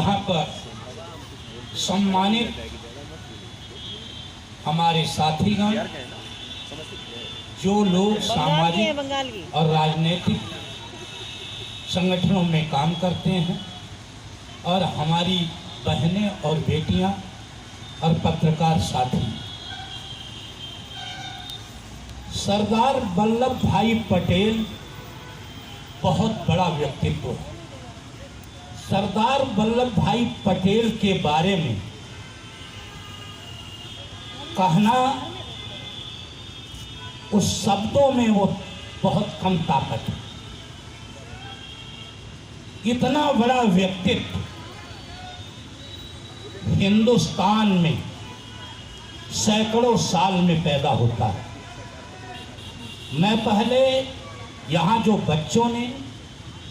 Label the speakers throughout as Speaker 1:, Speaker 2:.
Speaker 1: यहाँ पर सम्मानित हमारे साथीगण, जो लोग सामाजिक और राजनीतिक संगठनों में काम करते हैं, और हमारी बहनें और बेटियां और पत्रकार साथी, सरदार वल्लभ भाई पटेल बहुत बड़ा व्यक्तित्व है। सरदार वल्लभ भाई पटेल के बारे में कहना उस शब्दों में वो बहुत कम ताकत है। इतना बड़ा व्यक्तित्व हिंदुस्तान में सैकड़ों साल में पैदा होता है। मैं पहले यहाँ जो बच्चों ने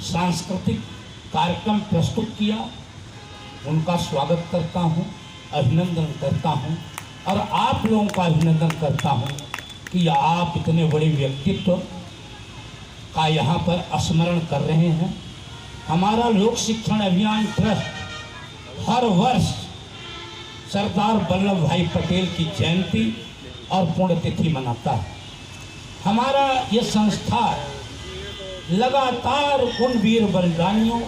Speaker 1: सांस्कृतिक कार्यक्रम प्रस्तुत किया, उनका स्वागत करता हूँ, अभिनंदन करता हूँ, और आप लोगों का अभिनंदन करता हूँ कि आप इतने बड़े व्यक्तित्व का यहाँ पर स्मरण कर रहे हैं। हमारा लोक शिक्षण अभियान ट्रस्ट हर वर्ष सरदार वल्लभ भाई पटेल की जयंती और पुण्यतिथि मनाता है। हमारा ये संस्था लगातार उन वीर बलिदानियों,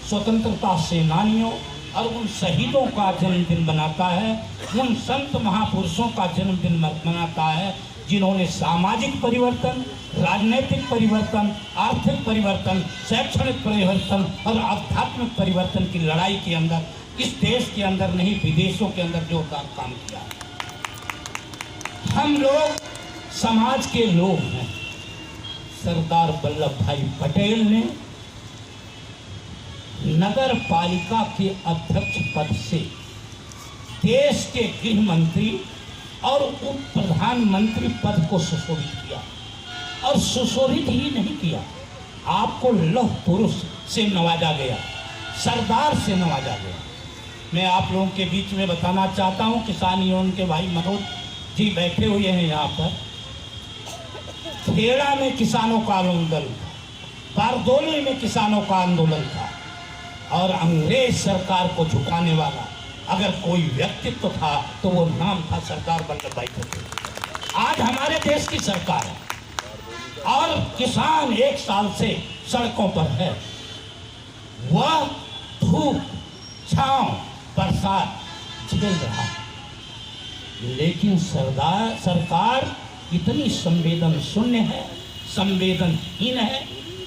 Speaker 1: स्वतंत्रता सेनानियों और उन शहीदों का जन्मदिन मनाता है, उन संत महापुरुषों का जन्मदिन मनाता है, जिन्होंने सामाजिक परिवर्तन, राजनीतिक परिवर्तन, आर्थिक परिवर्तन, शैक्षणिक परिवर्तन और आध्यात्मिक परिवर्तन की लड़ाई के अंदर इस देश के अंदर नहीं, विदेशों के अंदर जो काम किया। हम लोग समाज के लोग हैं। सरदार वल्लभ भाई पटेल ने नगर पालिका के अध्यक्ष पद से देश के गृह मंत्री और उप प्रधानमंत्री पद को सुशोभित किया, और सुशोभित ही नहीं किया, आपको लौह पुरुष से नवाजा गया, सरदार से नवाजा गया। मैं आप लोगों के बीच में बताना चाहता हूं, किसान यूनियन के भाई मनोज जी बैठे हुए हैं यहाँ पर। खेड़ा में किसानों का आंदोलन था, बारदोली में किसानों का आंदोलन था, और अंग्रेज सरकार को झुकाने वाला अगर कोई व्यक्तित्व था तो वो नाम था सरदार वल्लभ भाई पटेल। आज हमारे देश की सरकार है और किसान 1 साल से सड़कों पर है। वह धूप, छांव, बरसात झेल रहा है, लेकिन सरकार इतनी संवेदन शून्य है, संवेदनहीन है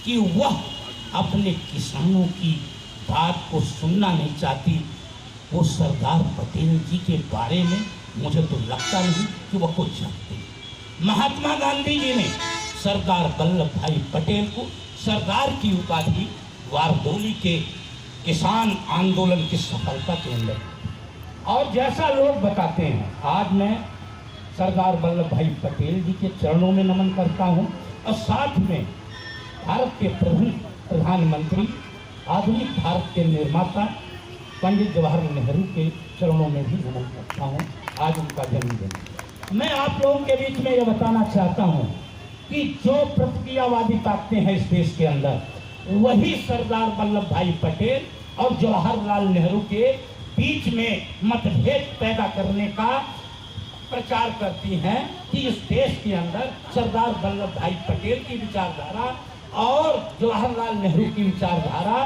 Speaker 1: कि वह अपने किसानों की बात को सुनना नहीं चाहती। वो सरदार पटेल जी के बारे में मुझे तो लगता नहीं कि वह कुछ जानते। महात्मा गांधी जी ने सरदार वल्लभ भाई पटेल को सरदार की उपाधि बारदोली के किसान आंदोलन की सफलता के अंदर, और जैसा लोग बताते हैं, आज मैं सरदार वल्लभ भाई पटेल जी के चरणों में नमन करता हूं, और साथ में भारत के प्रधानमंत्री, आधुनिक भारत के निर्माता पंडित जवाहरलाल नेहरू के चरणों में भी नमन करता हूं। आज उनका जन्मदिन। मैं आप लोगों के बीच में यह बताना चाहता हूं कि जो प्रतिक्रियावादी ताकतें हैं इस देश के अंदर, वही सरदार वल्लभ भाई पटेल और जवाहरलाल नेहरू के बीच में मतभेद पैदा करने का प्रचार करती हैं कि इस देश के अंदर सरदार वल्लभ भाई पटेल की विचारधारा और जवाहरलाल नेहरू की विचारधारा,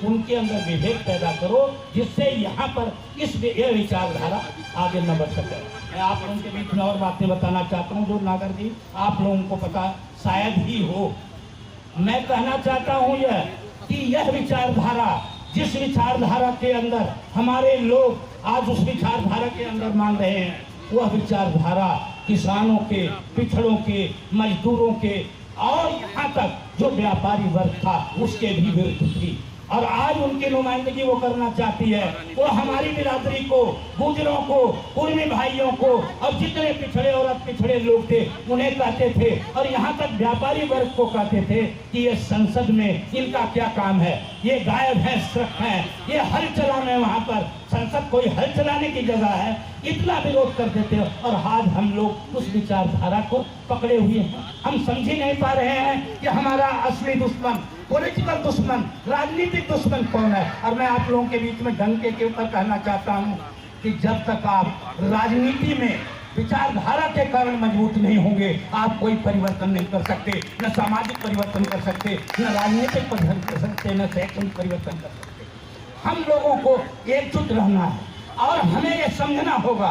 Speaker 1: उनके अंदर विभेद पैदा करो, जिससे यहाँ पर ये विचारधारा आगे न बढ़ सके। मैं आप लोगों के बीच में और बातें बताना चाहता हूँ जो नागर जी आप लोगों को पता शायद ही हो। मैं कहना चाहता हूँ यह कि यह विचारधारा, जिस विचारधारा के अंदर हमारे लोग आज उस विचारधारा के अंदर मान रहे हैं, वह विचारधारा किसानों के, पिछड़ों के, मजदूरों के और यहाँ तक जो व्यापारी वर्ग था उसके भी विरुद्ध थी, और आज उनकी नुमाइंदगी वो करना चाहती है। वो हमारी बिरादरी को, गुजरों को, कुर्मी भाइयों को और जितने पिछड़े और अति पिछड़े लोग थे उन्हें कहते थे, और यहाँ तक व्यापारी वर्ग को कहते थे कि ये संसद में इनका क्या काम है, ये गाय भैंस हैं, ये हल चला में वहाँ पर संसद कोई हल चलाने की जगह है, इतना विरोध कर देते हैं। और आज हम लोग उस विचारधारा को पकड़े हुए हैं। हम समझ ही नहीं पा रहे हैं कि हमारा असली दुश्मन, पॉलिटिकल दुश्मन, राजनीतिक दुश्मन कौन है। और मैं आप लोगों के बीच में डंके के ऊपर कहना चाहता हूँ कि जब तक आप राजनीति में विचारधारा के कारण मजबूत नहीं होंगे, आप कोई परिवर्तन नहीं कर सकते, न सामाजिक परिवर्तन कर सकते, न राजनीतिक परिवर्तन कर सकते, न शैक्षणिक परिवर्तन कर सकते। हम लोगों को एकजुट रहना है और हमें यह समझना होगा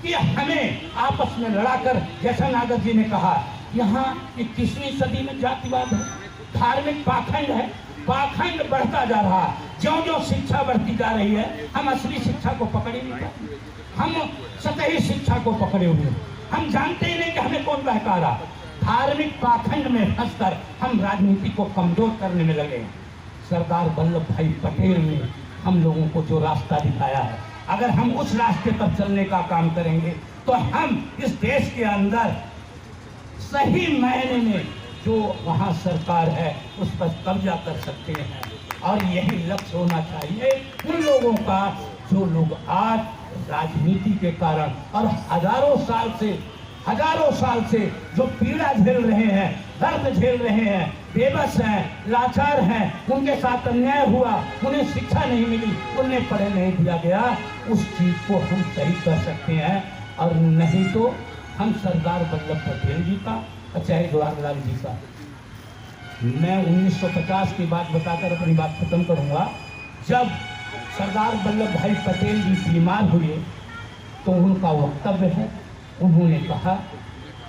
Speaker 1: कि हमें आपस में लड़ाकर, जैसा नागर जी ने कहा, यहाँ 21वीं सदी में जातिवाद है, धार्मिक पाखंड है, पाखंड बढ़ता जा रहा है। ज्यों ज्यों शिक्षा बढ़ती जा रही है, हम असली शिक्षा को पकड़े नहीं पाते, हम सतही शिक्षा को पकड़े हुए, हम जानते ही नहीं कि हमें कौन बहका रहा। धार्मिक पाखंड में फंसकर हम राजनीति को कमजोर करने में लगे। सरदार वल्लभ भाई पटेल ने हम लोगों को जो रास्ता दिखाया है, अगर हम उस रास्ते पर चलने का काम करेंगे तो हम इस देश के अंदर सही मायने में जो वहाँ सरकार है उस पर कब्जा कर सकते हैं। और यही लक्ष्य होना चाहिए उन लोगों का जो लोग आज राजनीति के कारण और हजारों साल से जो पीड़ा झेल रहे हैं, दर्द झेल रहे हैं, बेबस हैं, लाचार हैं, उनके साथ अन्याय हुआ, उन्हें शिक्षा नहीं मिली, उन्हें पढ़े नहीं दिया गया, उस चीज को हम सही कर सकते हैं। और नहीं तो हम सरदार वल्लभ पटेल जी का और चाहे जवाहरलाल जी का, मैं 1950 की बात बताकर अपनी बात खत्म करूंगा। जब सरदार वल्लभ भाई पटेल जी बीमार हुए तो उनका वक्तव्य है, उन्होंने कहा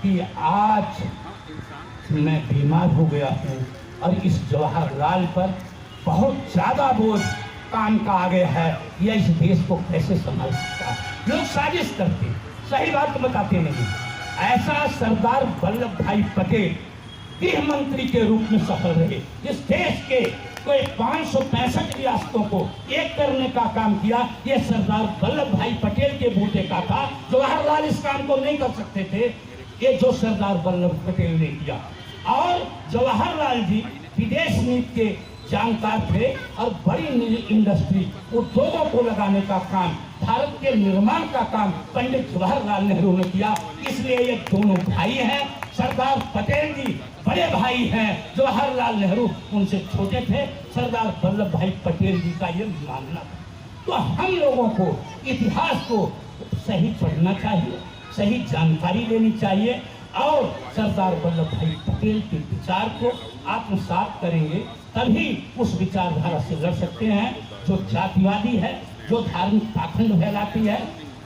Speaker 1: कि आज मैं बीमार हो गया हूँ और इस जवाहरलाल पर बहुत ज़्यादा बोझ काम का आ गया है, यह इस देश को कैसे संभाल सकता है। लोग साजिश करते, सही बात बताते नहीं। ऐसा सरदार वल्लभ भाई पटेल गृह मंत्री के रूप में सफल रहे, इस देश के कोई 565 रियासतों को एक करने का काम किया। ये सरदार वल्लभ भाई पटेल के बूते का था। जवाहरलाल इस काम को नहीं कर सकते थे, ये जो सरदार वल्लभ पटेल ने किया। और जवाहरलाल जी विदेश नीति के जानकार थे और बड़ी इंडस्ट्री, उद्योगों को लगाने का काम, भारत के निर्माण का काम पंडित जवाहरलाल नेहरू ने किया। इसलिए ये दोनों भाई हैं। सरदार पटेल जी बड़े भाई हैं, जवाहरलाल नेहरू उनसे छोटे थे। सरदार वल्लभ भाई पटेल जी का ये मानना था। तो हम लोगों को इतिहास को सही पढ़ना चाहिए, सही जानकारी लेनी चाहिए और सरदार वल्लभ भाई पटेल के विचार को आत्मसात करेंगे, तभी उस विचारधारा से लड़ सकते हैं जो जातिवादी है, जो धार्मिक पाखंड फैलाती है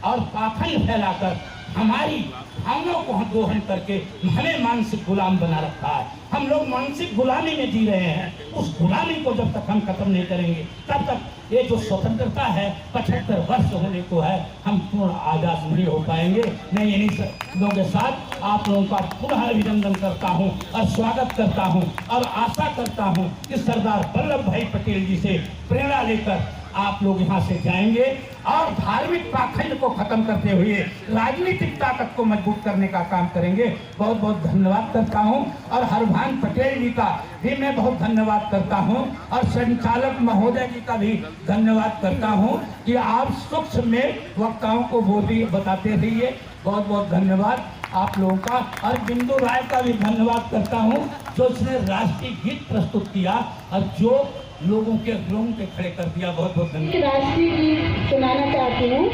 Speaker 1: और पाखंड फैलाकर हमारी भावनाओं को दोहन करके हमें मानसिक गुलाम बना रखा है। हम लोग मानसिक गुलामी में जी रहे हैं। उस गुलामी को जब तक हम खत्म नहीं करेंगे, तब तक ये जो स्वतंत्रता है 75 वर्ष होने को है, हम पूर्ण आजाद नहीं हो पाएंगे। मैं इन्हीं लोगों के साथ आप लोगों का पुनः अभिनंदन करता हूं और स्वागत करता हूं और आशा करता हूं कि सरदार वल्लभ भाई पटेल जी से प्रेरणा लेकर आप लोग यहाँ से जाएंगे और धार्मिक पाखंड को खत्म करते हुए राजनीतिक ताकत को मजबूत करने का काम करेंगे। बहुत बहुत धन्यवाद करता हूँ और हरभान पटेल जी का भी मैं बहुत धन्यवाद करता हूँ और संचालक महोदय जी का भी धन्यवाद करता हूँ कि आप सूक्ष्म में वक्ताओं को वो भी बताते रहिए। बहुत बहुत धन्यवाद आप लोगों का। और बिंदु राय का भी धन्यवाद करता हूँ जो उसने राष्ट्रीय गीत प्रस्तुत किया और जो लोगों के रोंग पे खड़े कर दिया। बहुत बहुत धन्यवाद।
Speaker 2: राष्ट्रीय गीत सुनाना चाहती हूँ।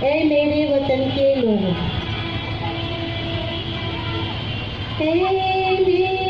Speaker 2: ऐ मेरे वतन के लोगों, ऐ मेरे